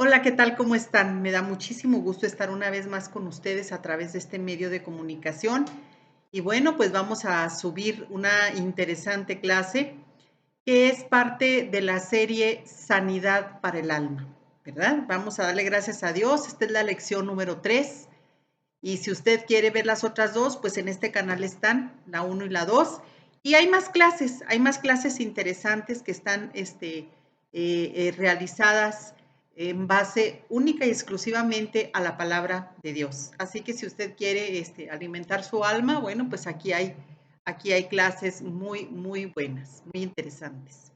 Hola, ¿qué tal? ¿Cómo están? Me da muchísimo gusto estar una vez más con ustedes a través de este medio de comunicación. Y bueno, pues vamos a subir una interesante clase que es parte de la serie Sanidad para el Alma, ¿verdad? Vamos a darle gracias a Dios. Esta es la lección número 3. Y si usted quiere ver las otras dos, pues en este canal están, la uno y la 2. Y hay más clases interesantes que están realizadas en base única y exclusivamente a la palabra de Dios. Así que si usted quiere alimentar su alma, bueno, pues aquí hay clases muy buenas, muy interesantes.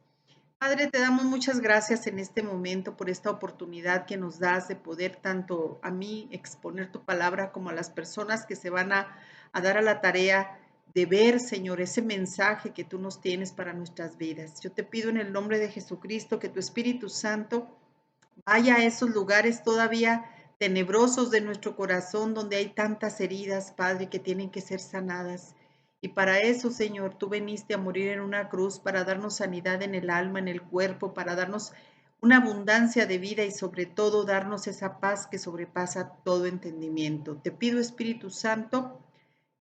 Padre, te damos muchas gracias en este momento por esta oportunidad que nos das de poder tanto a mí exponer tu palabra como a las personas que se van a dar a la tarea de ver, Señor, ese mensaje que tú nos tienes para nuestras vidas. Yo te pido en el nombre de Jesucristo que tu Espíritu Santo vaya a esos lugares todavía tenebrosos de nuestro corazón donde hay tantas heridas, Padre, que tienen que ser sanadas. Y para eso, Señor, tú viniste a morir en una cruz para darnos sanidad en el alma, en el cuerpo, para darnos una abundancia de vida y sobre todo darnos esa paz que sobrepasa todo entendimiento. Te pido, Espíritu Santo,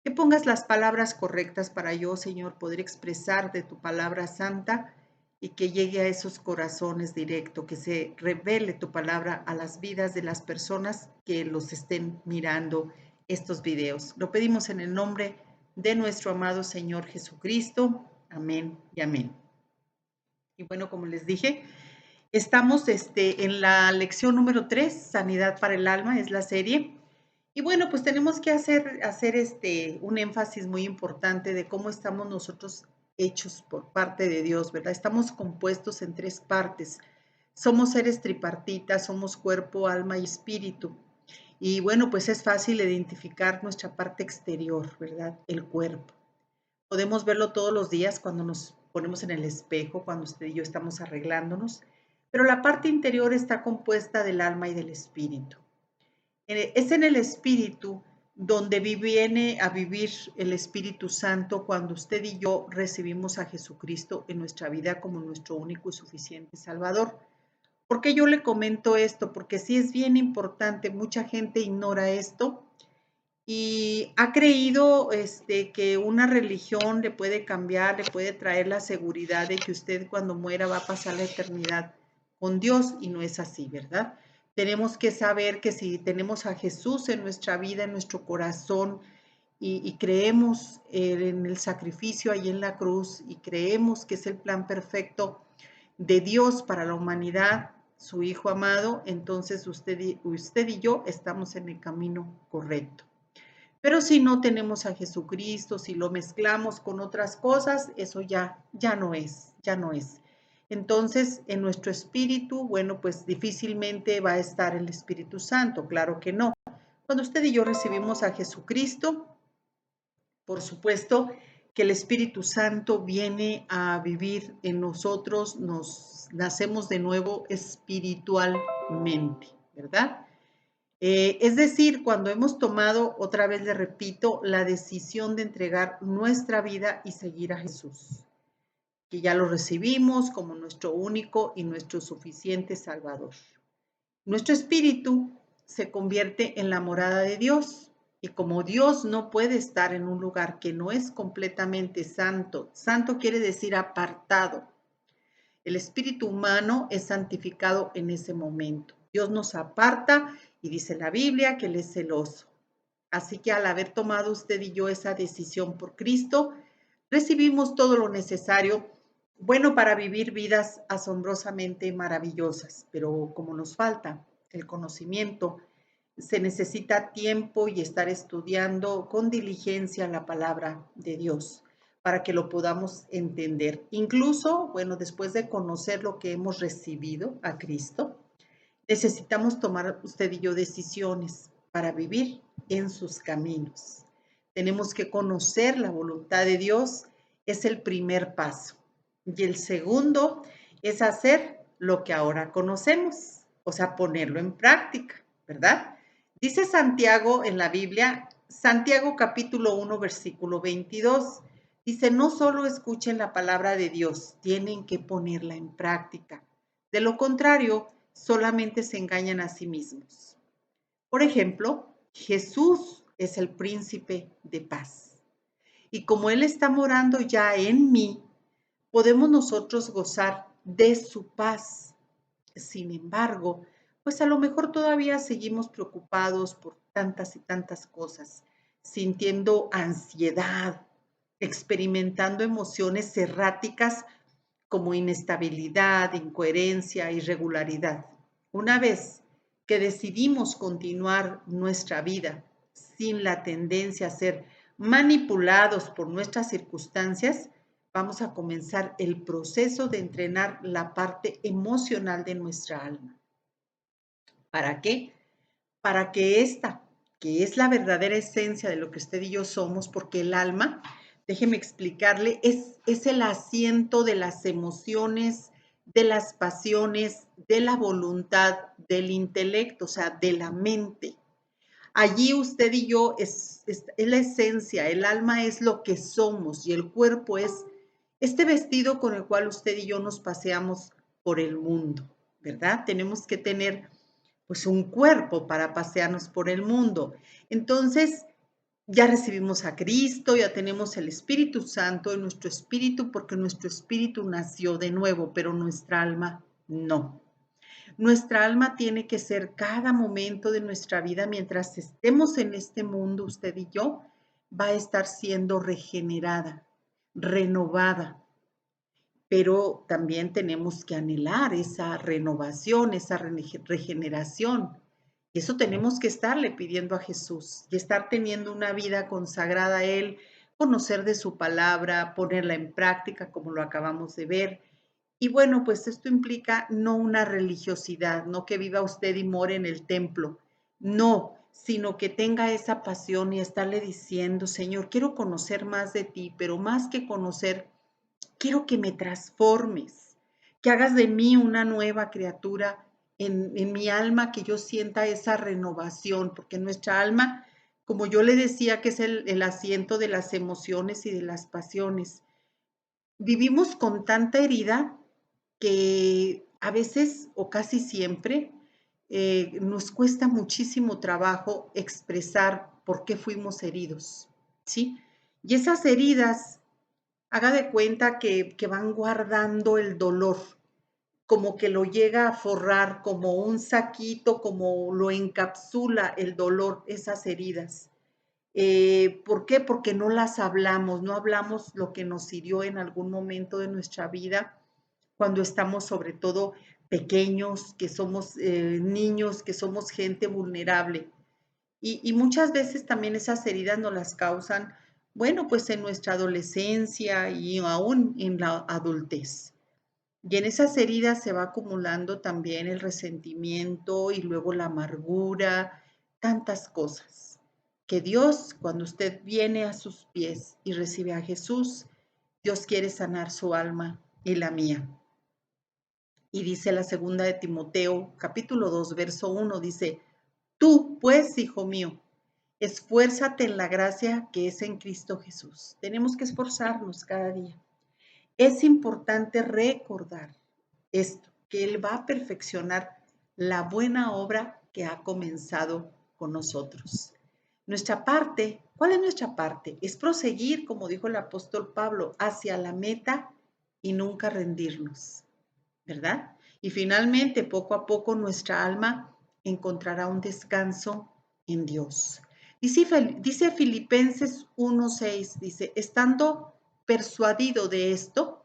que pongas las palabras correctas para yo, Señor, poder expresar de tu palabra santa y que llegue a esos corazones directo, que se revele tu palabra a las vidas de las personas que los estén mirando estos videos. Lo pedimos en el nombre de nuestro amado Señor Jesucristo. Amén y amén. Y bueno, como les dije, estamos en la lección número 3, Sanidad para el Alma, es la serie. Y bueno, pues tenemos que hacer un énfasis muy importante de cómo estamos nosotros hechos por parte de Dios, ¿verdad? Estamos compuestos en tres partes. Somos seres tripartitas, somos cuerpo, alma y espíritu. Y bueno, pues es fácil identificar nuestra parte exterior, ¿verdad? El cuerpo. Podemos verlo todos los días cuando nos ponemos en el espejo, cuando usted y yo estamos arreglándonos, pero la parte interior está compuesta del alma y del espíritu. Es en el espíritu donde viene a vivir el Espíritu Santo cuando usted y yo recibimos a Jesucristo en nuestra vida como nuestro único y suficiente Salvador. ¿Por qué yo le comento esto? Porque sí es bien importante, mucha gente ignora esto y ha creído que una religión le puede cambiar, le puede traer la seguridad de que usted cuando muera va a pasar la eternidad con Dios y no es así, ¿verdad? Tenemos que saber que si tenemos a Jesús en nuestra vida, en nuestro corazón y creemos en el sacrificio ahí en la cruz y creemos que es el plan perfecto de Dios para la humanidad, su Hijo amado, entonces usted y yo estamos en el camino correcto. Pero si no tenemos a Jesucristo, si lo mezclamos con otras cosas, eso ya no es, ya no es. Entonces, en nuestro espíritu, bueno, pues difícilmente va a estar el Espíritu Santo, claro que no. Cuando usted y yo recibimos a Jesucristo, por supuesto que el Espíritu Santo viene a vivir en nosotros, nos nacemos de nuevo espiritualmente, ¿verdad? Es decir, cuando hemos tomado, otra vez le repito, la decisión de entregar nuestra vida y seguir a Jesús, que ya lo recibimos como nuestro único y nuestro suficiente Salvador. Nuestro espíritu se convierte en la morada de Dios y como Dios no puede estar en un lugar que no es completamente santo, santo quiere decir apartado, el espíritu humano es santificado en ese momento. Dios nos aparta y dice la Biblia que Él es celoso. Así que al haber tomado usted y yo esa decisión por Cristo, recibimos todo lo necesario, bueno, para vivir vidas asombrosamente maravillosas. Pero como nos falta el conocimiento, se necesita tiempo y estar estudiando con diligencia la palabra de Dios para que lo podamos entender. Incluso, bueno, después de conocer lo que hemos recibido a Cristo, necesitamos tomar usted y yo decisiones para vivir en sus caminos. Tenemos que conocer la voluntad de Dios, es el primer paso. Y el segundo es hacer lo que ahora conocemos, o sea, ponerlo en práctica, ¿verdad? Dice Santiago en la Biblia, Santiago capítulo 1, versículo 22, dice, no solo escuchen la palabra de Dios, tienen que ponerla en práctica. De lo contrario, solamente se engañan a sí mismos. Por ejemplo, Jesús es el príncipe de paz. Y como Él está morando ya en mí, podemos nosotros gozar de su paz. Sin embargo, pues a lo mejor todavía seguimos preocupados por tantas y tantas cosas, sintiendo ansiedad, experimentando emociones erráticas como inestabilidad, incoherencia, irregularidad. Una vez que decidimos continuar nuestra vida sin la tendencia a ser manipulados por nuestras circunstancias, vamos a comenzar el proceso de entrenar la parte emocional de nuestra alma. ¿Para qué? Para que esta, que es la verdadera esencia de lo que usted y yo somos, porque el alma, déjeme explicarle, es el asiento de las emociones, de las pasiones, de la voluntad, del intelecto, o sea, de la mente. Allí usted y yo es la esencia, el alma es lo que somos y el cuerpo es este vestido con el cual usted y yo nos paseamos por el mundo, ¿verdad? Tenemos que tener pues un cuerpo para pasearnos por el mundo. Entonces, ya recibimos a Cristo, ya tenemos el Espíritu Santo en nuestro espíritu porque nuestro espíritu nació de nuevo, pero nuestra alma no. Nuestra alma tiene que ser cada momento de nuestra vida, mientras estemos en este mundo, usted y yo, va a estar siendo regenerada, renovada. Pero también tenemos que anhelar esa renovación, esa regeneración. Y eso tenemos que estarle pidiendo a Jesús y estar teniendo una vida consagrada a Él, conocer de su palabra, ponerla en práctica, como lo acabamos de ver. Y bueno, pues esto implica no una religiosidad, no que viva usted y more en el templo, no, sino que tenga esa pasión y estarle diciendo, Señor, quiero conocer más de ti, pero más que conocer, quiero que me transformes, que hagas de mí una nueva criatura en mi alma, que yo sienta esa renovación, porque nuestra alma, como yo le decía, que es el asiento de las emociones y de las pasiones, vivimos con tanta herida que a veces o casi siempre nos cuesta muchísimo trabajo expresar por qué fuimos heridos, ¿sí? Y esas heridas, haga de cuenta que van guardando el dolor, como que lo llega a forrar como un saquito, como lo encapsula el dolor, esas heridas. ¿Por qué? Porque no las hablamos, no hablamos lo que nos hirió en algún momento de nuestra vida, cuando estamos sobre todo pequeños, que somos niños, que somos gente vulnerable. Y muchas veces también esas heridas nos las causan, bueno, pues en nuestra adolescencia y aún en la adultez. Y en esas heridas se va acumulando también el resentimiento y luego la amargura, tantas cosas. Que Dios, cuando usted viene a sus pies y recibe a Jesús, Dios quiere sanar su alma y la mía. Y dice la segunda de Timoteo, capítulo 2, verso 1, dice, tú, pues, hijo mío, esfuérzate en la gracia que es en Cristo Jesús. Tenemos que esforzarnos cada día. Es importante recordar esto, que Él va a perfeccionar la buena obra que ha comenzado con nosotros. Nuestra parte, ¿cuál es nuestra parte? Es proseguir, como dijo el apóstol Pablo, hacia la meta y nunca rendirnos, ¿verdad? Y finalmente, poco a poco, nuestra alma encontrará un descanso en Dios. Dice Filipenses 1:6, dice, estando persuadido de esto,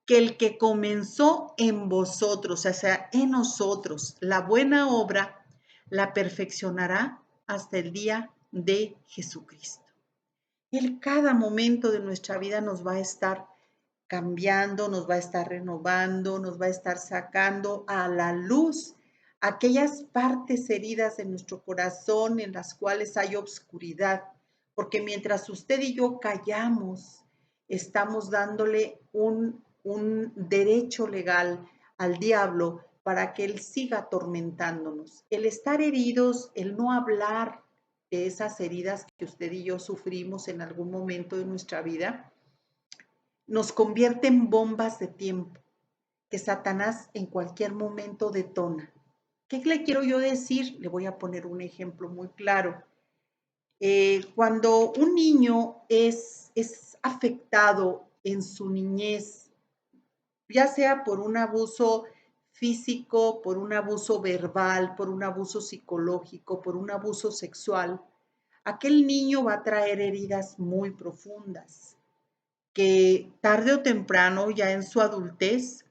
que el que comenzó en vosotros, o sea, en nosotros, la buena obra, la perfeccionará hasta el día de Jesucristo. Él cada momento de nuestra vida nos va a estar cambiando, nos va a estar renovando, nos va a estar sacando a la luz aquellas partes heridas de nuestro corazón en las cuales hay obscuridad, porque mientras usted y yo callamos, estamos dándole un derecho legal al diablo para que él siga atormentándonos. El estar heridos, el no hablar de esas heridas que usted y yo sufrimos en algún momento de nuestra vida, nos convierte en bombas de tiempo que Satanás en cualquier momento detona. ¿Qué le quiero yo decir? Le voy a poner un ejemplo muy claro. Cuando un niño es afectado en su niñez, ya sea por un abuso físico, por un abuso verbal, por un abuso psicológico, por un abuso sexual, aquel niño va a traer heridas muy profundas que tarde o temprano, ya en su adultez,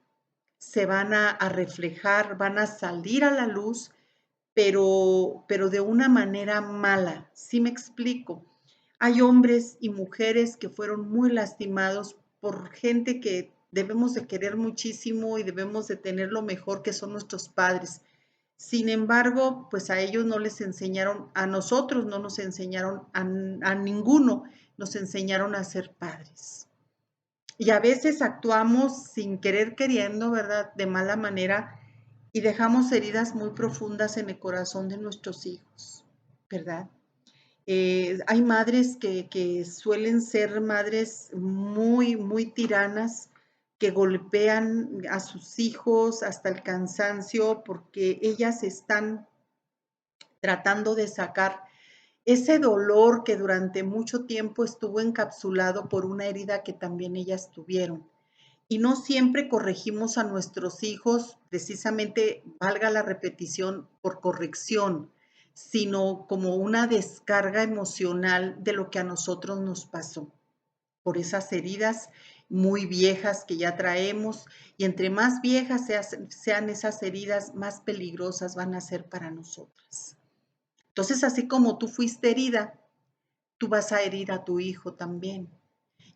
se van a reflejar, van a salir a la luz, pero de una manera mala. ¿Sí me explico? Hay hombres y mujeres que fueron muy lastimados por gente que debemos de querer muchísimo y debemos de tener lo mejor, que son nuestros padres. Sin embargo, pues a ellos no les enseñaron, a nosotros no nos enseñaron, a ninguno nos enseñaron a ser padres. Y a veces actuamos sin querer queriendo, ¿verdad? De mala manera y dejamos heridas muy profundas en el corazón de nuestros hijos, ¿verdad? Hay madres que suelen ser madres muy, muy tiranas, que golpean a sus hijos hasta el cansancio porque ellas están tratando de sacar ese dolor que durante mucho tiempo estuvo encapsulado por una herida que también ellas tuvieron. Y no siempre corregimos a nuestros hijos, precisamente, valga la repetición, por corrección, sino como una descarga emocional de lo que a nosotros nos pasó, por esas heridas muy viejas que ya traemos, y entre más viejas sean esas heridas, más peligrosas van a ser para nosotras. Entonces, así como tú fuiste herida, tú vas a herir a tu hijo también.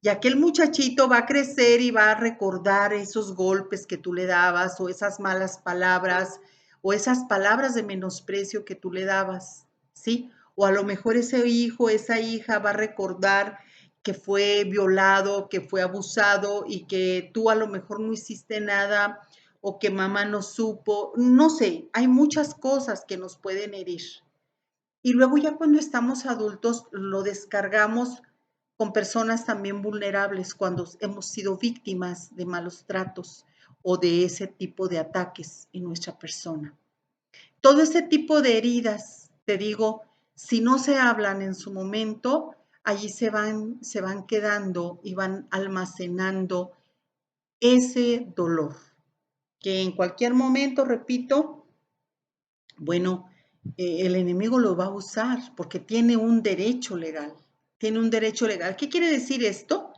Y aquel muchachito va a crecer y va a recordar esos golpes que tú le dabas o esas malas palabras o esas palabras de menosprecio que tú le dabas, ¿sí? O a lo mejor ese hijo, esa hija va a recordar que fue violado, que fue abusado y que tú a lo mejor no hiciste nada o que mamá no supo, no sé, hay muchas cosas que nos pueden herir. Y luego ya cuando estamos adultos lo descargamos con personas también vulnerables cuando hemos sido víctimas de malos tratos o de ese tipo de ataques en nuestra persona. Todo ese tipo de heridas, te digo, si no se hablan en su momento, allí se van quedando y van almacenando ese dolor, que en cualquier momento, repito, bueno, el enemigo lo va a usar porque tiene un derecho legal. Tiene un derecho legal. ¿Qué quiere decir esto?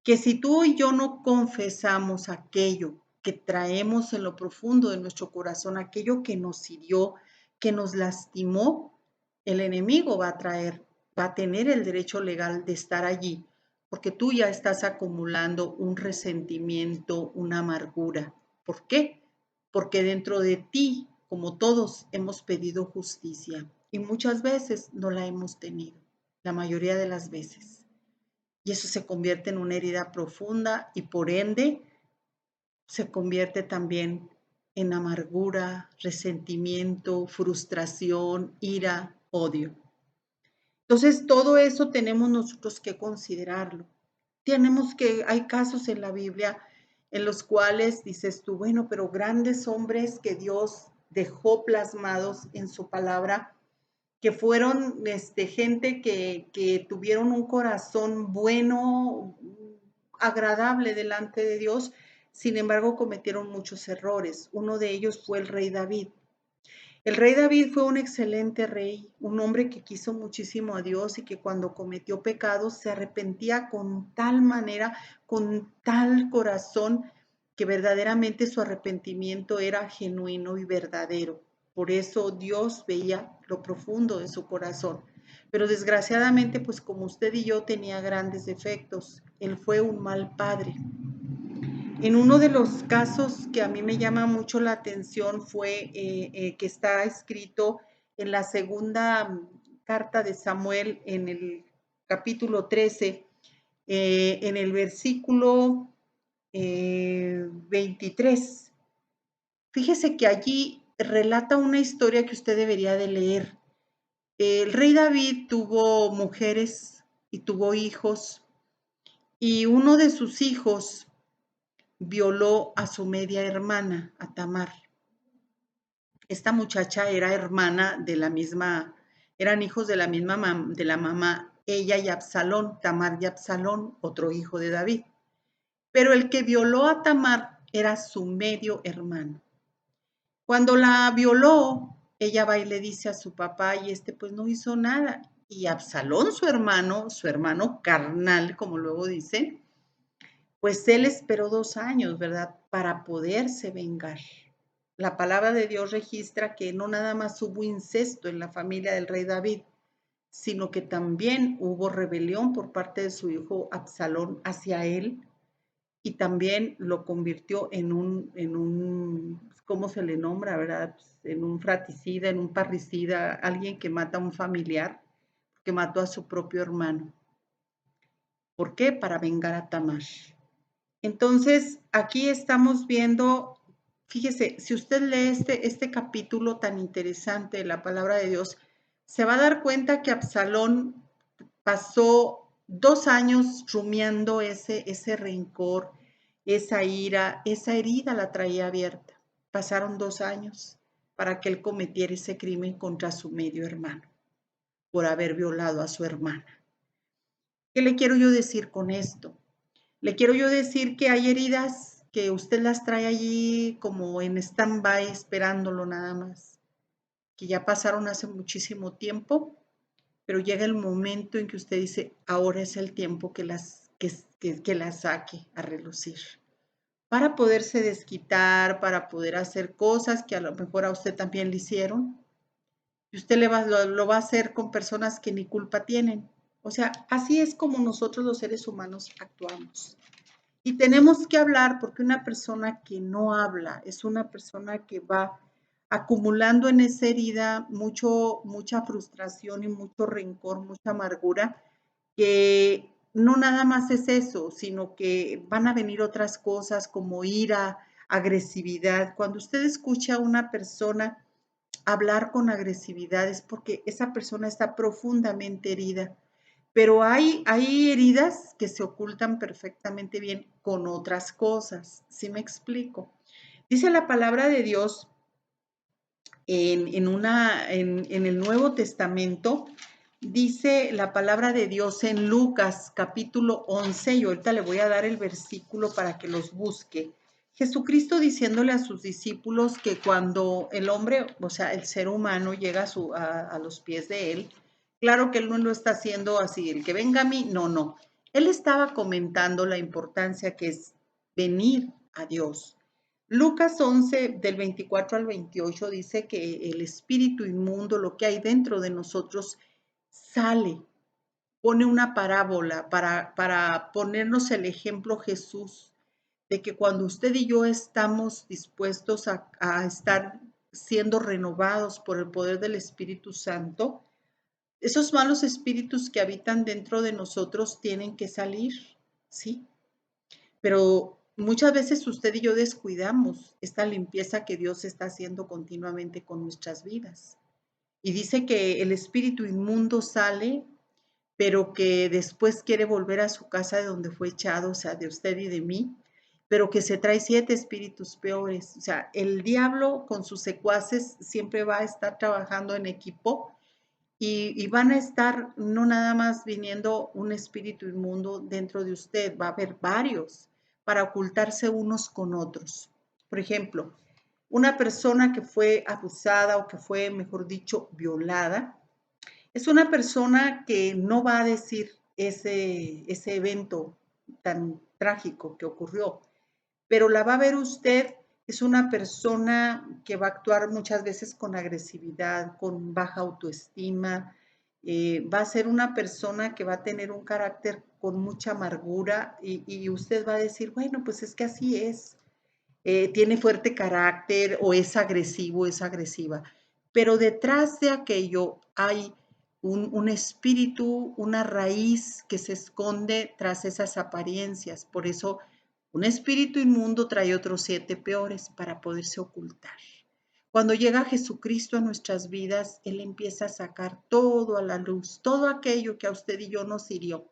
Que si tú y yo no confesamos aquello que traemos en lo profundo de nuestro corazón, aquello que nos hirió, que nos lastimó, el enemigo va a tener el derecho legal de estar allí, porque tú ya estás acumulando un resentimiento, una amargura. ¿Por qué? Porque dentro de ti, como todos, hemos pedido justicia y muchas veces no la hemos tenido, la mayoría de las veces. Y eso se convierte en una herida profunda y por ende se convierte también en amargura, resentimiento, frustración, ira, odio. Entonces, todo eso tenemos nosotros que considerarlo. Hay casos en la Biblia en los cuales dices tú, bueno, pero grandes hombres que Dios dejó plasmados en su palabra, que fueron gente que tuvieron un corazón bueno, agradable delante de Dios, sin embargo cometieron muchos errores. Uno de ellos fue el rey David. El rey David fue un excelente rey, un hombre que quiso muchísimo a Dios y que cuando cometió pecados se arrepentía con tal manera, con tal corazón, que verdaderamente su arrepentimiento era genuino y verdadero. Por eso Dios veía lo profundo de su corazón. Pero desgraciadamente, pues como usted y yo tenía grandes defectos, él fue un mal padre. En uno de los casos que a mí me llama mucho la atención fue que está escrito en la segunda carta de Samuel en el capítulo 13, en el versículo 23. Fíjese que allí relata una historia que usted debería de leer. El rey David tuvo mujeres y tuvo hijos, y uno de sus hijos violó a su media hermana, a Tamar. esta muchacha era hermana de la misma, eran hijos de la misma de la mamá, ella y Absalón, Tamar y Absalón, otro hijo de David. Pero el que violó a Tamar era su medio hermano. Cuando la violó, ella va y le dice a su papá y pues no hizo nada. Y Absalón, su hermano carnal, como luego dice, pues él esperó 2 años, ¿verdad? Para poderse vengar. La palabra de Dios registra que no nada más hubo incesto en la familia del rey David, sino que también hubo rebelión por parte de su hijo Absalón hacia él y también lo convirtió ¿cómo se le nombra, verdad? En un fratricida, en un parricida, alguien que mata a un familiar, que mató a su propio hermano. ¿Por qué? Para vengar a Tamar. Entonces, aquí estamos viendo, fíjese, si usted lee este capítulo tan interesante de la palabra de Dios, se va a dar cuenta que Absalón pasó 2 años rumiando ese rencor, esa ira, esa herida la traía abierta. Pasaron 2 años para que él cometiera ese crimen contra su medio hermano, por haber violado a su hermana. ¿Qué le quiero yo decir con esto? Le quiero yo decir que hay heridas que usted las trae allí como en stand-by esperándolo nada más, que ya pasaron hace muchísimo tiempo, pero llega el momento en que usted dice, ahora es el tiempo que las saque a relucir, para poderse desquitar, para poder hacer cosas que a lo mejor a usted también le hicieron, y usted lo va a hacer con personas que ni culpa tienen. O sea, así es como nosotros los seres humanos actuamos. Y tenemos que hablar porque una persona que no habla es una persona que va acumulando en esa herida mucha frustración y mucho rencor, mucha amargura, que no nada más es eso, sino que van a venir otras cosas como ira, agresividad. Cuando usted escucha a una persona hablar con agresividad es porque esa persona está profundamente herida, pero hay heridas que se ocultan perfectamente bien con otras cosas. ¿Sí me explico? Dice la palabra de Dios en el Nuevo Testamento, dice la palabra de Dios en Lucas capítulo 11, y ahorita le voy a dar el versículo para que los busque. Jesucristo diciéndole a sus discípulos que cuando el hombre, o sea, el ser humano llega a los pies de él, claro que él no lo está haciendo así, el que venga a mí, no, no. Él estaba comentando la importancia que es venir a Dios. Lucas 11, del 24 al 28, dice que el espíritu inmundo, lo que hay dentro de nosotros, sale, pone una parábola para ponernos el ejemplo Jesús de que cuando usted y yo estamos dispuestos a estar siendo renovados por el poder del Espíritu Santo, esos malos espíritus que habitan dentro de nosotros tienen que salir, ¿sí? Pero muchas veces usted y yo descuidamos esta limpieza que Dios está haciendo continuamente con nuestras vidas. Y dice que el espíritu inmundo sale, pero que después quiere volver a su casa de donde fue echado, o sea, de usted y de mí, pero que se trae 7 espíritus peores. O sea, el diablo con sus secuaces siempre va a estar trabajando en equipo y van a estar no nada más viniendo un espíritu inmundo dentro de usted, va a haber varios para ocultarse unos con otros. Por ejemplo, una persona que fue abusada o que fue, mejor dicho, violada, es una persona que no va a decir ese evento tan trágico que ocurrió, pero la va a ver usted, es una persona que va a actuar muchas veces con agresividad, con baja autoestima, va a ser una persona que va a tener un carácter con mucha amargura y usted va a decir, bueno, pues es que así es, tiene fuerte carácter o es agresivo, es agresiva. Pero detrás de aquello hay un espíritu, una raíz que se esconde tras esas apariencias. Por eso un espíritu inmundo trae otros 7 peores para poderse ocultar. Cuando llega Jesucristo a nuestras vidas, Él empieza a sacar todo a la luz, todo aquello que a usted y yo nos hirió.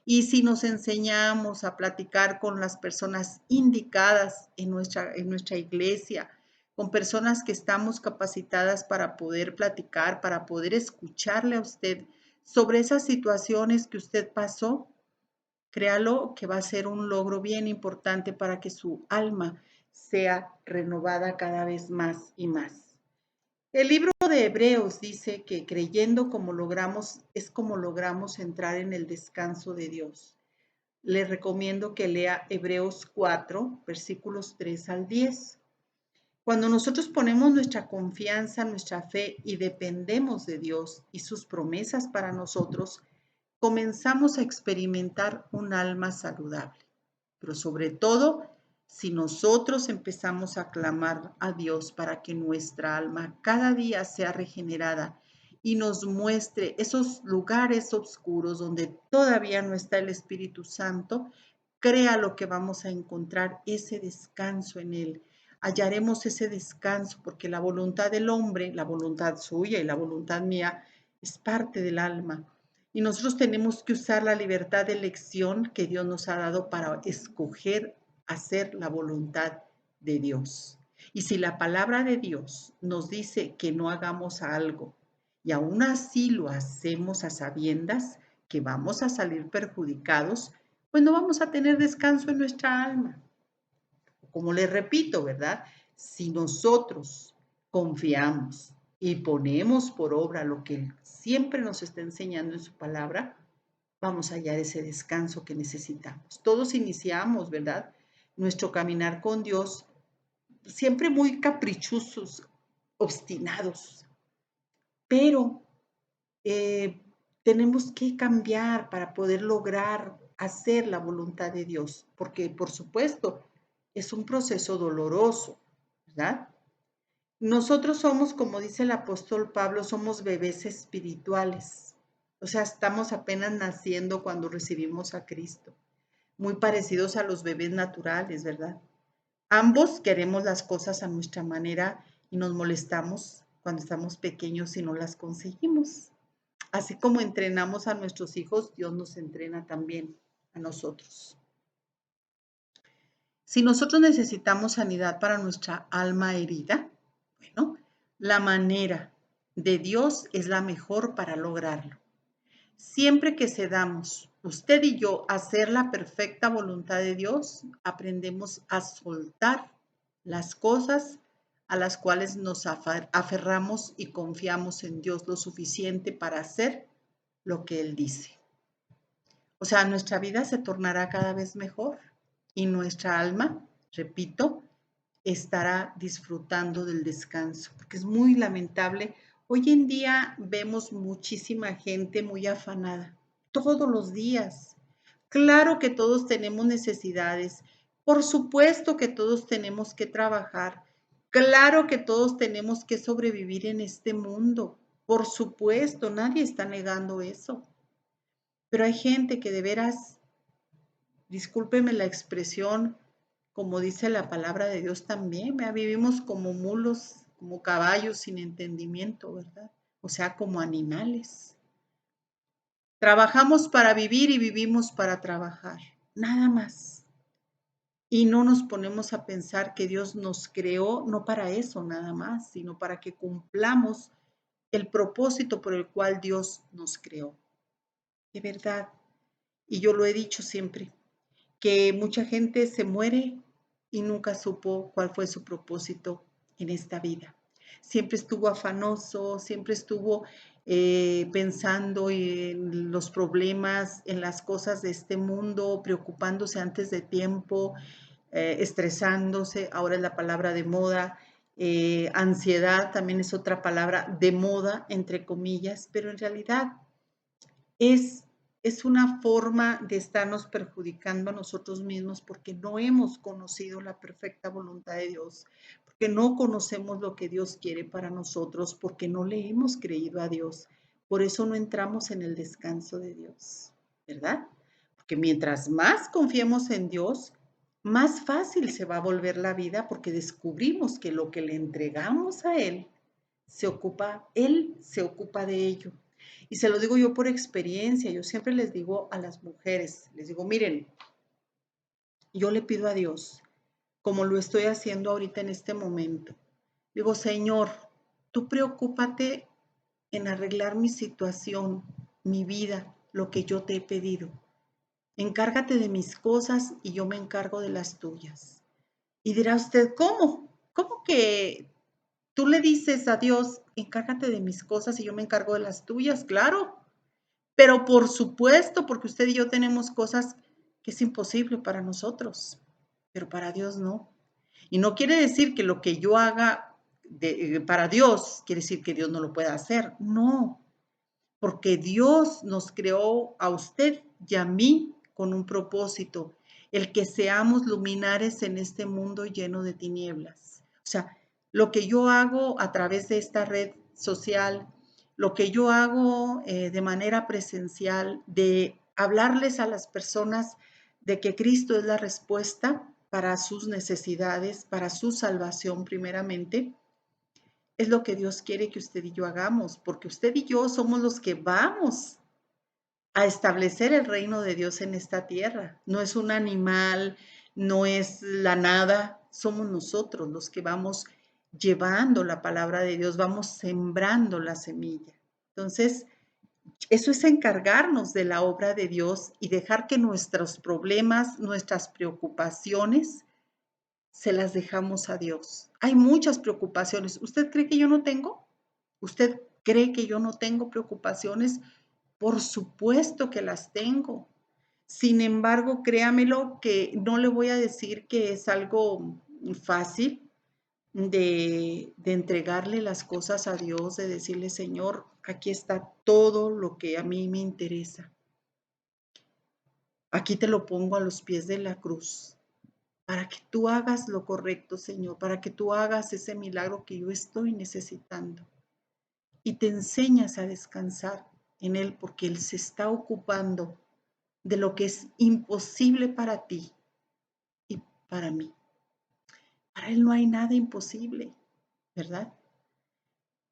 Y si nos enseñamos a platicar con las personas indicadas en nuestra iglesia, con personas que estamos capacitadas para poder platicar, para poder escucharle a usted sobre esas situaciones que usted pasó. Créalo que va a ser un logro bien importante para que su alma sea renovada cada vez más y más. El libro de Hebreos dice que creyendo como logramos, es como logramos entrar en el descanso de Dios. Le recomiendo que lea Hebreos 4, versículos 3 al 10. Cuando nosotros ponemos nuestra confianza, nuestra fe y dependemos de Dios y sus promesas para nosotros, comenzamos a experimentar un alma saludable. Pero sobre todo, si nosotros empezamos a clamar a Dios para que nuestra alma cada día sea regenerada y nos muestre esos lugares oscuros donde todavía no está el Espíritu Santo, crea lo que vamos a encontrar ese descanso en Él. Hallaremos ese descanso porque la voluntad del hombre, la voluntad suya y la voluntad mía es parte del alma. Y nosotros tenemos que usar la libertad de elección que Dios nos ha dado para escoger hacer la voluntad de Dios. Y si la palabra de Dios nos dice que no hagamos algo y aún así lo hacemos a sabiendas que vamos a salir perjudicados, pues no vamos a tener descanso en nuestra alma. Como les repito, ¿verdad? Si nosotros confiamos y ponemos por obra lo que Él siempre nos está enseñando en su palabra, vamos a hallar ese descanso que necesitamos. Todos iniciamos, ¿verdad? Nuestro caminar con Dios siempre muy caprichosos, obstinados, pero tenemos que cambiar para poder lograr hacer la voluntad de Dios, porque por supuesto es un proceso doloroso, ¿verdad? Nosotros somos, como dice el apóstol Pablo, somos bebés espirituales, o sea, estamos apenas naciendo cuando recibimos a Cristo, muy parecidos a los bebés naturales, ¿verdad? Ambos queremos las cosas a nuestra manera y nos molestamos cuando estamos pequeños y no las conseguimos. Así como entrenamos a nuestros hijos, Dios nos entrena también a nosotros. Si nosotros necesitamos sanidad para nuestra alma herida, bueno, la manera de Dios es la mejor para lograrlo. Siempre que cedamos, usted y yo, a hacer la perfecta voluntad de Dios, aprendemos a soltar las cosas a las cuales nos aferramos y confiamos en Dios lo suficiente para hacer lo que Él dice. O sea, nuestra vida se tornará cada vez mejor y nuestra alma, repito, estará disfrutando del descanso, porque es muy lamentable. Hoy en día vemos muchísima gente muy afanada, todos los días. Claro que todos tenemos necesidades, por supuesto que todos tenemos que trabajar, claro que todos tenemos que sobrevivir en este mundo, por supuesto, nadie está negando eso. Pero hay gente que de veras, discúlpeme la expresión, como dice la palabra de Dios también, ¿verdad? Vivimos como mulos, como caballos sin entendimiento, ¿verdad? O sea, como animales. Trabajamos para vivir y vivimos para trabajar, nada más. Y no nos ponemos a pensar que Dios nos creó no para eso nada más, sino para que cumplamos el propósito por el cual Dios nos creó. De verdad, y yo lo he dicho siempre, que mucha gente se muere y nunca supo cuál fue su propósito en esta vida. Siempre estuvo afanoso, siempre estuvo pensando en los problemas, en las cosas de este mundo, preocupándose antes de tiempo, estresándose, ahora es la palabra de moda, ansiedad también es otra palabra de moda, entre comillas, pero en realidad es, es una forma de estarnos perjudicando a nosotros mismos porque no hemos conocido la perfecta voluntad de Dios, porque no conocemos lo que Dios quiere para nosotros, porque no le hemos creído a Dios. Por eso no entramos en el descanso de Dios, ¿verdad? Porque mientras más confiemos en Dios, más fácil se va a volver la vida porque descubrimos que lo que le entregamos a Él Él se ocupa de ello. Y se lo digo yo por experiencia, yo siempre les digo a las mujeres, les digo, miren, yo le pido a Dios, como lo estoy haciendo ahorita en este momento, Digo, Señor, tú preocúpate en arreglar mi situación, mi vida, lo que yo te he pedido. Encárgate de mis cosas y yo me encargo de las tuyas. Y dirá usted, ¿cómo? ¿Cómo que tú le dices a Dios, encárgate de mis cosas y yo me encargo de las tuyas? Claro, pero por supuesto, porque usted y yo tenemos cosas que es imposible para nosotros, pero para Dios no. Y no quiere decir que lo que yo haga para Dios, quiere decir que Dios no lo pueda hacer. No, porque Dios nos creó a usted y a mí con un propósito, el que seamos luminares en este mundo lleno de tinieblas. O sea, lo que yo hago a través de esta red social, lo que yo hago de manera presencial, de hablarles a las personas de que Cristo es la respuesta para sus necesidades, para su salvación primeramente, es lo que Dios quiere que usted y yo hagamos, porque usted y yo somos los que vamos a establecer el reino de Dios en esta tierra. No es un animal, no es la nada, somos nosotros los que vamos llevando la palabra de Dios, vamos sembrando la semilla. Entonces, eso es encargarnos de la obra de Dios y dejar que nuestros problemas, nuestras preocupaciones, se las dejamos a Dios. Hay muchas preocupaciones. ¿Usted cree que yo no tengo? ¿Usted cree que yo no tengo preocupaciones? Por supuesto que las tengo. Sin embargo, créamelo que no le voy a decir que es algo fácil de entregarle las cosas a Dios, de decirle, Señor, aquí está todo lo que a mí me interesa. Aquí te lo pongo a los pies de la cruz, para que tú hagas lo correcto, Señor, para que tú hagas ese milagro que yo estoy necesitando. Y te enseñas a descansar en Él, porque Él se está ocupando de lo que es imposible para ti y para mí. Para Él no hay nada imposible, ¿verdad?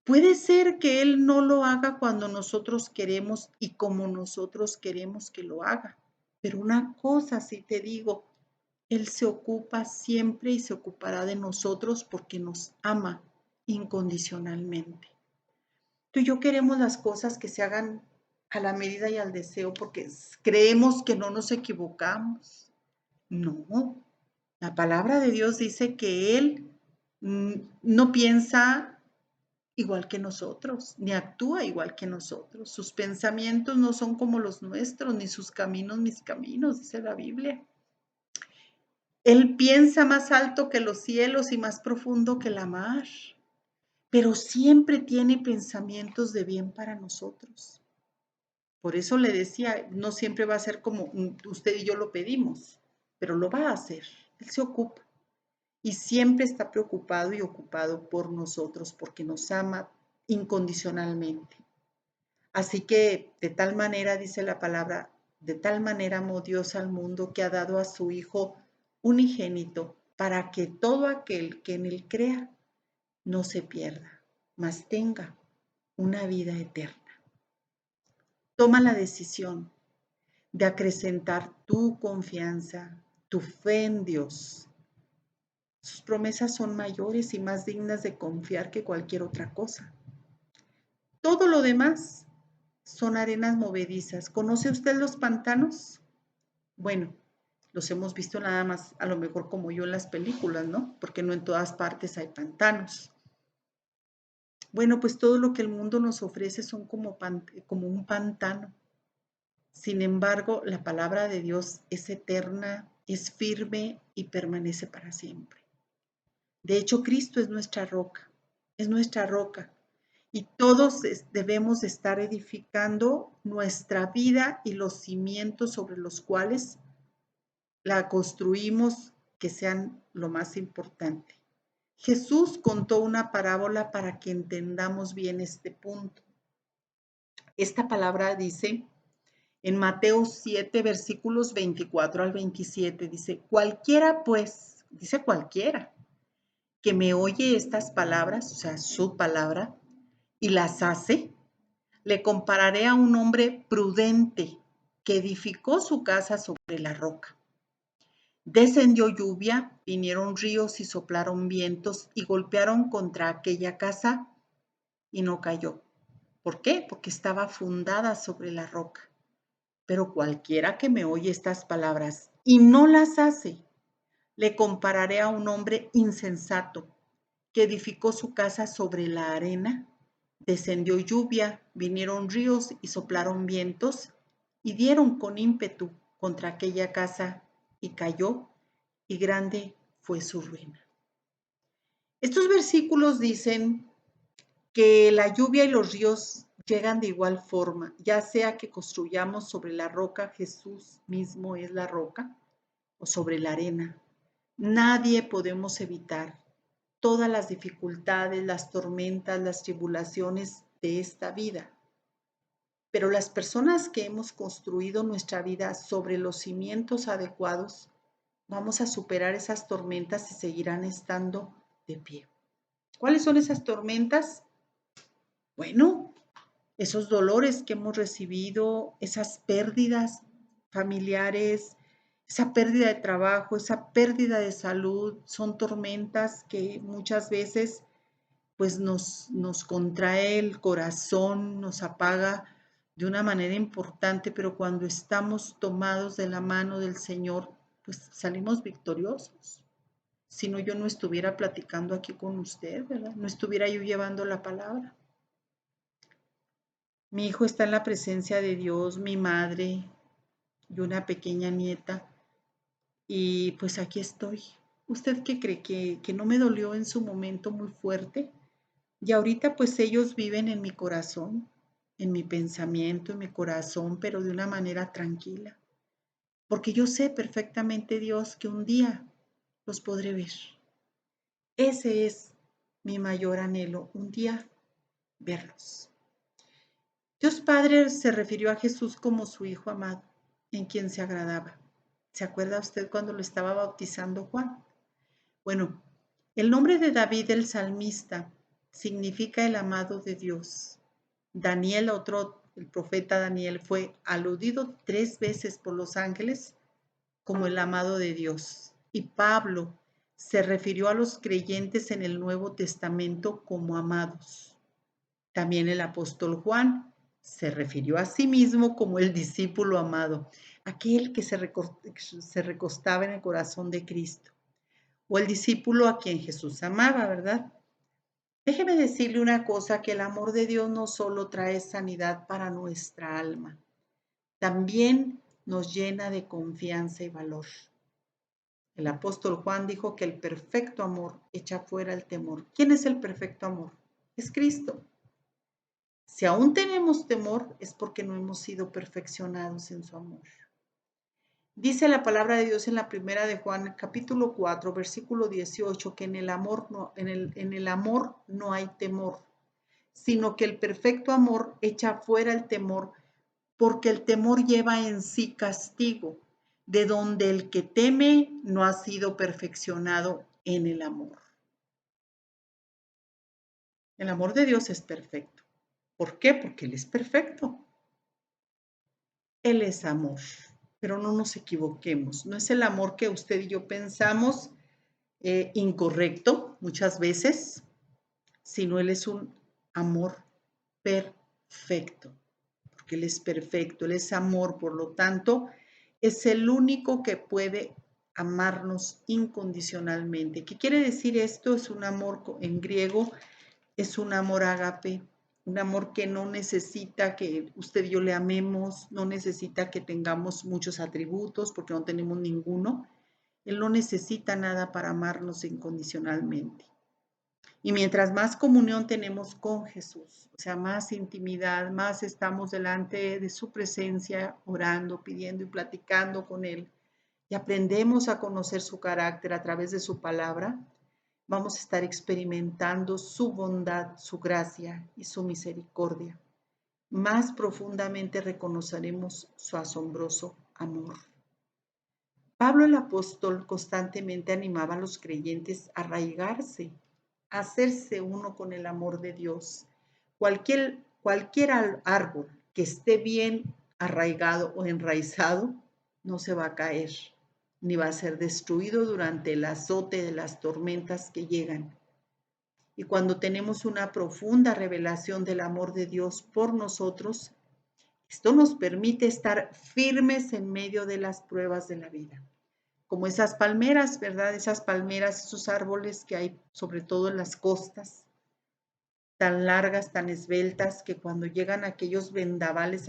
Puede ser que Él no lo haga cuando nosotros queremos y como nosotros queremos que lo haga, pero una cosa sí te digo, Él se ocupa siempre y se ocupará de nosotros porque nos ama incondicionalmente. Tú y yo queremos las cosas que se hagan a la medida y al deseo porque creemos que no nos equivocamos. No, la palabra de Dios dice que Él no piensa igual que nosotros, ni actúa igual que nosotros. Sus pensamientos no son como los nuestros, ni sus caminos mis caminos, dice la Biblia. Él piensa más alto que los cielos y más profundo que la mar, pero siempre tiene pensamientos de bien para nosotros. Por eso le decía, no siempre va a ser como usted y yo lo pedimos, pero lo va a hacer. Él se ocupa y siempre está preocupado y ocupado por nosotros porque nos ama incondicionalmente. Así que de tal manera, dice la palabra, de tal manera amó Dios al mundo que ha dado a su Hijo unigénito para que todo aquel que en él crea no se pierda, mas tenga una vida eterna. Toma la decisión de acrecentar tu confianza, tu fe en Dios. Sus promesas son mayores y más dignas de confiar que cualquier otra cosa. Todo lo demás son arenas movedizas. ¿Conoce usted los pantanos? Bueno, los hemos visto nada más, a lo mejor como yo en las películas, ¿no? Porque no en todas partes hay pantanos. Bueno, pues todo lo que el mundo nos ofrece son como un pantano. Sin embargo, la palabra de Dios es eterna, es firme y permanece para siempre. De hecho, Cristo es nuestra roca, es nuestra roca. Y todos debemos estar edificando nuestra vida y los cimientos sobre los cuales la construimos que sean lo más importante. Jesús contó una parábola para que entendamos bien este punto. Esta palabra dice en Mateo 7, versículos 24 al 27, dice, cualquiera pues, dice cualquiera, que me oye estas palabras, o sea, su palabra, y las hace, le compararé a un hombre prudente que edificó su casa sobre la roca. Descendió lluvia, vinieron ríos y soplaron vientos y golpearon contra aquella casa y no cayó. ¿Por qué? Porque estaba fundada sobre la roca. Pero cualquiera que me oye estas palabras y no las hace, le compararé a un hombre insensato que edificó su casa sobre la arena. Descendió lluvia, vinieron ríos y soplaron vientos y dieron con ímpetu contra aquella casa y cayó, y grande fue su ruina. Estos versículos dicen que la lluvia y los ríos llegan de igual forma, ya sea que construyamos sobre la roca, Jesús mismo es la roca, o sobre la arena. Nadie podemos evitar todas las dificultades, las tormentas, las tribulaciones de esta vida. Pero las personas que hemos construido nuestra vida sobre los cimientos adecuados, vamos a superar esas tormentas y seguirán estando de pie. ¿Cuáles son esas tormentas? Bueno, esos dolores que hemos recibido, esas pérdidas familiares, esa pérdida de trabajo, esa pérdida de salud, son tormentas que muchas veces pues nos contrae el corazón, nos apaga de una manera importante, pero cuando estamos tomados de la mano del Señor, pues salimos victoriosos. Si no, yo no estuviera platicando aquí con usted, ¿verdad? No estuviera yo llevando la palabra. Mi hijo está en la presencia de Dios, mi madre y una pequeña nieta, y pues aquí estoy. ¿Usted qué cree? ¿Que no me dolió en su momento muy fuerte? Y ahorita pues ellos viven en mi corazón, en mi pensamiento, en mi corazón, pero de una manera tranquila. Porque yo sé perfectamente, Dios, que un día los podré ver. Ese es mi mayor anhelo, un día verlos. Dios Padre se refirió a Jesús como su Hijo amado, en quien se agradaba. ¿Se acuerda usted cuando lo estaba bautizando Juan? Bueno, el nombre de David el salmista significa el amado de Dios. Daniel, el profeta Daniel, fue aludido 3 veces por los ángeles como el amado de Dios. Y Pablo se refirió a los creyentes en el Nuevo Testamento como amados. También el apóstol Juan se refirió a sí mismo como el discípulo amado, aquel que se recostaba en el corazón de Cristo, o el discípulo a quien Jesús amaba, ¿verdad? Déjeme decirle una cosa, que el amor de Dios no solo trae sanidad para nuestra alma, también nos llena de confianza y valor. El apóstol Juan dijo que el perfecto amor echa fuera el temor. ¿Quién es el perfecto amor? Es Cristo. Si aún tenemos temor, es porque no hemos sido perfeccionados en su amor. Dice la palabra de Dios en la primera de Juan, capítulo 4, versículo 18, que en el amor no hay temor, sino que el perfecto amor echa fuera el temor, porque el temor lleva en sí castigo, de donde el que teme no ha sido perfeccionado en el amor. El amor de Dios es perfecto. ¿Por qué? Porque Él es perfecto. Él es amor, pero no nos equivoquemos. No es el amor que usted y yo pensamos incorrecto muchas veces, sino Él es un amor perfecto, porque Él es perfecto, Él es amor, por lo tanto, es el único que puede amarnos incondicionalmente. ¿Qué quiere decir esto? Es un amor en griego, es un amor ágape, un amor que no necesita que usted y yo le amemos, no necesita que tengamos muchos atributos, porque no tenemos ninguno. Él no necesita nada para amarnos incondicionalmente. Y mientras más comunión tenemos con Jesús, o sea, más intimidad, más estamos delante de su presencia, orando, pidiendo y platicando con Él, y aprendemos a conocer su carácter a través de su palabra, vamos a estar experimentando su bondad, su gracia y su misericordia. Más profundamente reconoceremos su asombroso amor. Pablo el apóstol constantemente animaba a los creyentes a arraigarse, a hacerse uno con el amor de Dios. Cualquier árbol que esté bien arraigado o enraizado no se va a caer, ni va a ser destruido durante el azote de las tormentas que llegan. Y cuando tenemos una profunda revelación del amor de Dios por nosotros, esto nos permite estar firmes en medio de las pruebas de la vida. Como esas palmeras, ¿verdad? Esas palmeras, esos árboles que hay sobre todo en las costas, tan largas, tan esbeltas, que cuando llegan aquellos vendavales,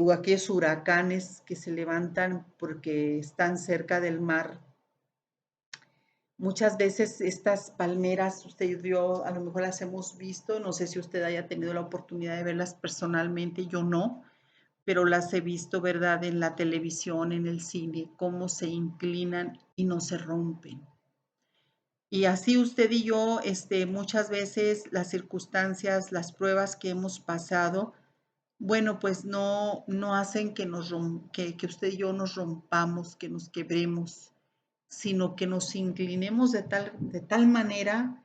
o aquellos huracanes que se levantan porque están cerca del mar, muchas veces estas palmeras, usted y yo a lo mejor las hemos visto, no sé si usted haya tenido la oportunidad de verlas personalmente, yo no, pero las he visto, ¿verdad?, en la televisión, en el cine, cómo se inclinan y no se rompen. Y así usted y yo, muchas veces las circunstancias, las pruebas que hemos pasado, bueno, pues no hacen que usted y yo nos rompamos, que nos quebremos, sino que nos inclinemos de tal manera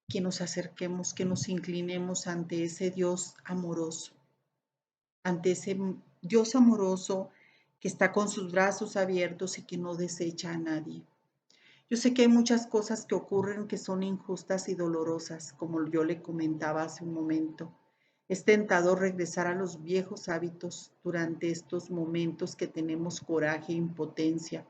que nos acerquemos, que nos inclinemos ante ese Dios amoroso, ante ese Dios amoroso que está con sus brazos abiertos y que no desecha a nadie. Yo sé que hay muchas cosas que ocurren que son injustas y dolorosas, como yo le comentaba hace un momento. Es tentador regresar a los viejos hábitos durante estos momentos que tenemos coraje e impotencia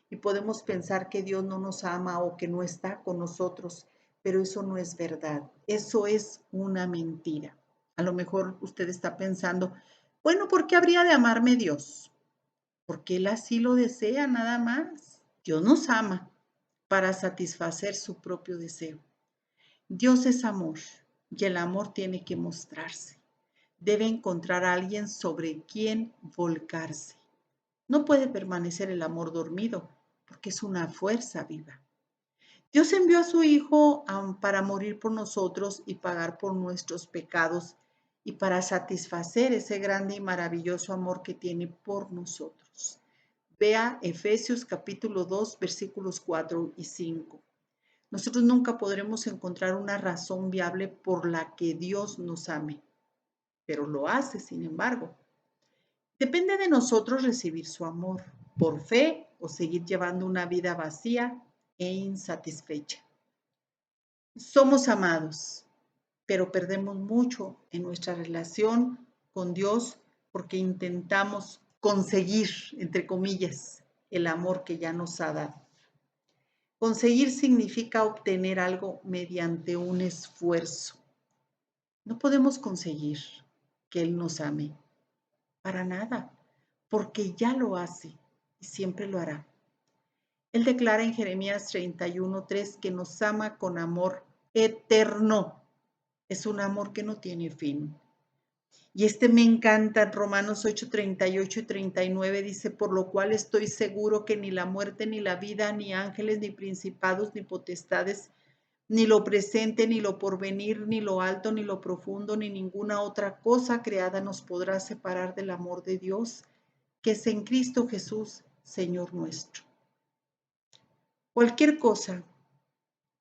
y podemos pensar que Dios no nos ama o que no está con nosotros, pero eso no es verdad, eso es una mentira. A lo mejor usted está pensando, bueno, ¿por qué habría de amarme Dios? Porque Él así lo desea nada más. Dios nos ama para satisfacer su propio deseo. Dios es amor y el amor tiene que mostrarse. Debe encontrar a alguien sobre quien volcarse. No puede permanecer el amor dormido porque es una fuerza viva. Dios envió a su Hijo para morir por nosotros y pagar por nuestros pecados y para satisfacer ese grande y maravilloso amor que tiene por nosotros. Vea Efesios capítulo 2, versículos 4 y 5. Nosotros nunca podremos encontrar una razón viable por la que Dios nos ame, pero lo hace, sin embargo. Depende de nosotros recibir su amor por fe o seguir llevando una vida vacía e insatisfecha. Somos amados, pero perdemos mucho en nuestra relación con Dios porque intentamos conseguir, entre comillas, el amor que ya nos ha dado. Conseguir significa obtener algo mediante un esfuerzo. No podemos conseguir que Él nos ame, para nada, porque ya lo hace y siempre lo hará. Él declara en Jeremías 31:3 que nos ama con amor eterno. Es un amor que no tiene fin. Y me encanta, Romanos 8:38 y 39 dice, por lo cual estoy seguro que ni la muerte, ni la vida, ni ángeles, ni principados, ni potestades, ni lo presente, ni lo porvenir, ni lo alto, ni lo profundo, ni ninguna otra cosa creada nos podrá separar del amor de Dios, que es en Cristo Jesús, Señor nuestro. Cualquier cosa,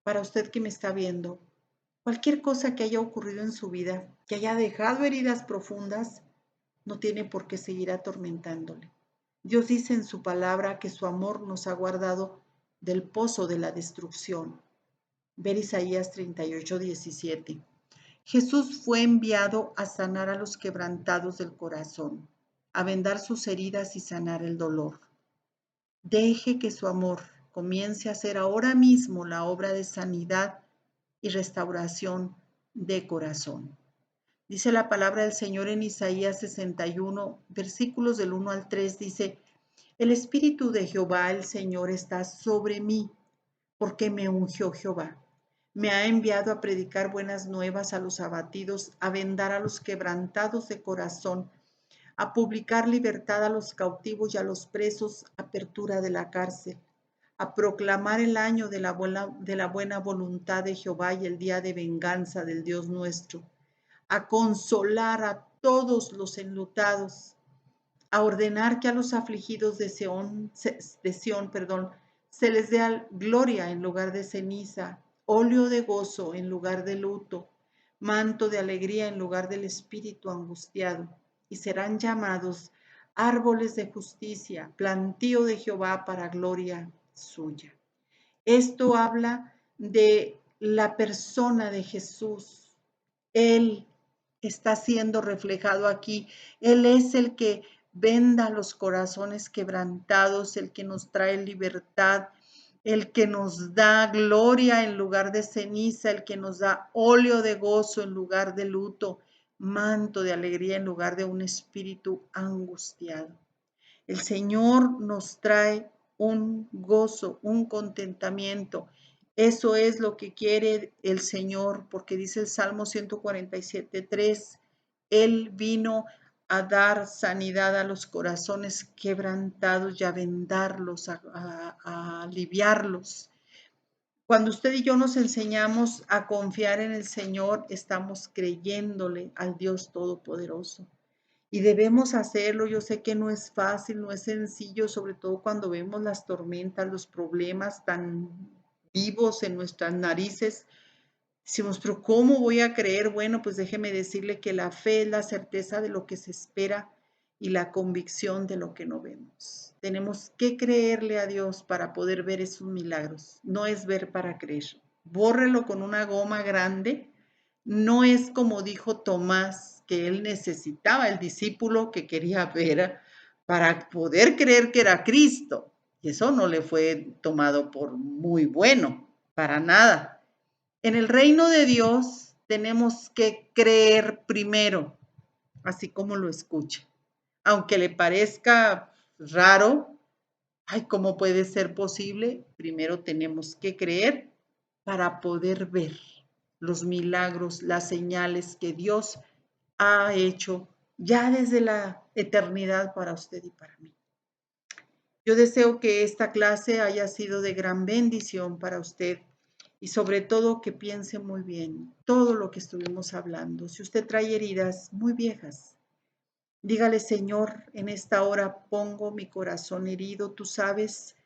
para usted que me está viendo, cualquier cosa que haya ocurrido en su vida, que haya dejado heridas profundas, no tiene por qué seguir atormentándole. Dios dice en su palabra que su amor nos ha guardado del pozo de la destrucción. Ver Isaías 38:17. Jesús fue enviado a sanar a los quebrantados del corazón, a vendar sus heridas y sanar el dolor. Deje que su amor comience a hacer ahora mismo la obra de sanidad y restauración de corazón. Dice la palabra del Señor en Isaías 61, versículos del 1 al 3, dice, el Espíritu de Jehová, el Señor, está sobre mí, porque me ungió Jehová. Me ha enviado a predicar buenas nuevas a los abatidos, a vendar a los quebrantados de corazón, a publicar libertad a los cautivos y a los presos, apertura de la cárcel, a proclamar el año de la buena voluntad de Jehová y el día de venganza del Dios nuestro, a consolar a todos los enlutados, a ordenar que a los afligidos de Sión, se les dé gloria en lugar de ceniza, óleo de gozo en lugar de luto, manto de alegría en lugar del espíritu angustiado, y serán llamados árboles de justicia, plantío de Jehová para gloria suya. Esto habla de la persona de Jesús. Él está siendo reflejado aquí. Él es el que venda los corazones quebrantados, el que nos trae libertad, el que nos da gloria en lugar de ceniza, el que nos da óleo de gozo en lugar de luto, manto de alegría en lugar de un espíritu angustiado. El Señor nos trae un gozo, un contentamiento. Eso es lo que quiere el Señor, porque dice el Salmo 147:3, Él vino a dar sanidad a los corazones quebrantados y a vendarlos, a aliviarlos. Cuando usted y yo nos enseñamos a confiar en el Señor, estamos creyéndole al Dios Todopoderoso. Y debemos hacerlo. Yo sé que no es fácil, no es sencillo, sobre todo cuando vemos las tormentas, los problemas tan vivos en nuestras narices. Decimos, pero ¿cómo voy a creer? Bueno, pues déjeme decirle que la fe es la certeza de lo que se espera y la convicción de lo que no vemos. Tenemos que creerle a Dios para poder ver esos milagros. No es ver para creer. Bórrelo con una goma grande. No es como dijo Tomás, que él necesitaba el discípulo que quería ver para poder creer que era Cristo. Y eso no le fue tomado por muy bueno, para nada. En el reino de Dios tenemos que creer primero, así como lo escucha. Aunque le parezca raro, ay, ¿cómo puede ser posible? Primero tenemos que creer para poder ver los milagros, las señales que Dios ha hecho ya desde la eternidad para usted y para mí. Yo deseo que esta clase haya sido de gran bendición para usted y sobre todo que piense muy bien todo lo que estuvimos hablando. Si usted trae heridas muy viejas, dígale, Señor, en esta hora pongo mi corazón herido. Tú sabes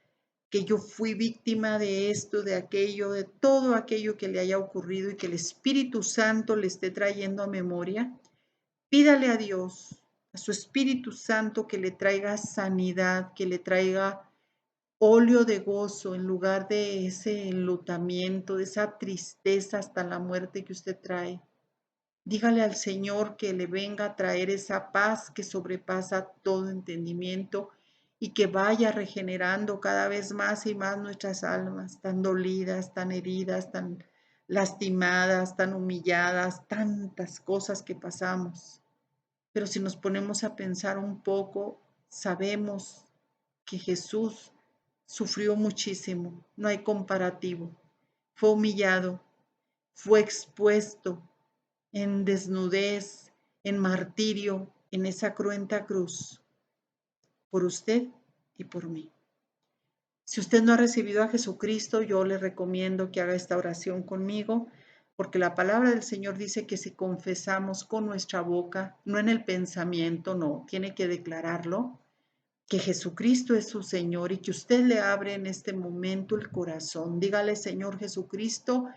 que yo fui víctima de esto, de aquello, de todo aquello que le haya ocurrido y que el Espíritu Santo le esté trayendo a memoria. Pídale a Dios, a su Espíritu Santo, que le traiga sanidad, que le traiga óleo de gozo en lugar de ese enlutamiento, de esa tristeza hasta la muerte que usted trae. Dígale al Señor que le venga a traer esa paz que sobrepasa todo entendimiento y que vaya regenerando cada vez más y más nuestras almas, tan dolidas, tan heridas, tan lastimadas, tan humilladas, tantas cosas que pasamos. Pero si nos ponemos a pensar un poco, sabemos que Jesús sufrió muchísimo, no hay comparativo. Fue humillado, fue expuesto en desnudez, en martirio, en esa cruenta cruz, por usted y por mí. Si usted no ha recibido a Jesucristo, yo le recomiendo que haga esta oración conmigo, porque la palabra del Señor dice que si confesamos con nuestra boca, no en el pensamiento, no, tiene que declararlo, que Jesucristo es su Señor y que usted le abre en este momento el corazón. Dígale, Señor Jesucristo,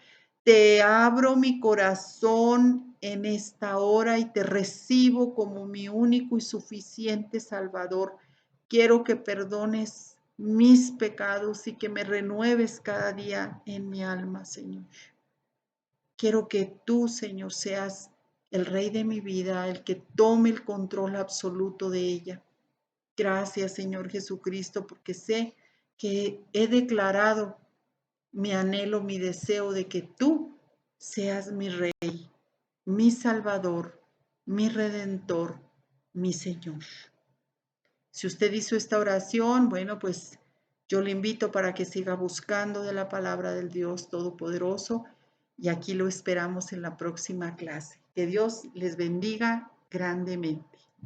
te abro mi corazón en esta hora y te recibo como mi único y suficiente Salvador. Quiero que perdones mis pecados y que me renueves cada día en mi alma, Señor. Quiero que tú, Señor, seas el Rey de mi vida, el que tome el control absoluto de ella. Gracias, Señor Jesucristo, porque sé que he declarado mi anhelo, mi deseo de que tú seas mi Rey, mi Salvador, mi Redentor, mi Señor. Si usted hizo esta oración, bueno, pues yo le invito para que siga buscando de la palabra del Dios Todopoderoso y aquí lo esperamos en la próxima clase. Que Dios les bendiga grandemente.